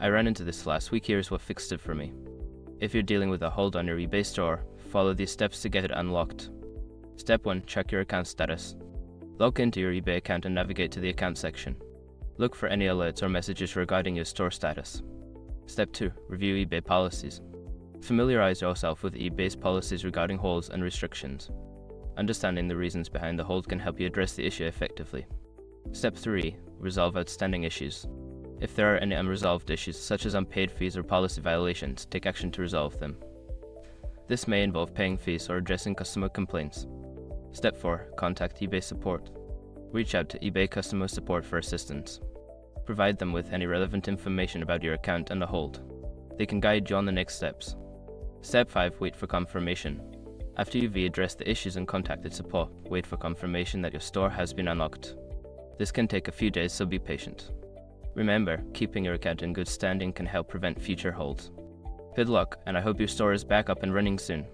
I ran into this last week. Here's what fixed it for me. If you're dealing with a hold on your eBay store, follow these steps to get it unlocked. Step 1. Check your account status. Log into your eBay account and navigate to the account section. Look for any alerts or messages regarding your store status. Step 2. Review eBay policies. Familiarize yourself with eBay's policies regarding holds and restrictions. Understanding the reasons behind the hold can help you address the issue effectively. Step 3. Resolve outstanding issues. If there are any unresolved issues, such as unpaid fees or policy violations, take action to resolve them. This may involve paying fees or addressing customer complaints. Step 4. Contact eBay support. Reach out to eBay customer support for assistance. Provide them with any relevant information about your account and the hold. They can guide you on the next steps. Step 5. Wait for confirmation. After you've addressed the issues and contacted support, wait for confirmation that your store has been unlocked. This can take a few days, so be patient. Remember, keeping your account in good standing can help prevent future holds. Good luck, and I hope your store is back up and running soon.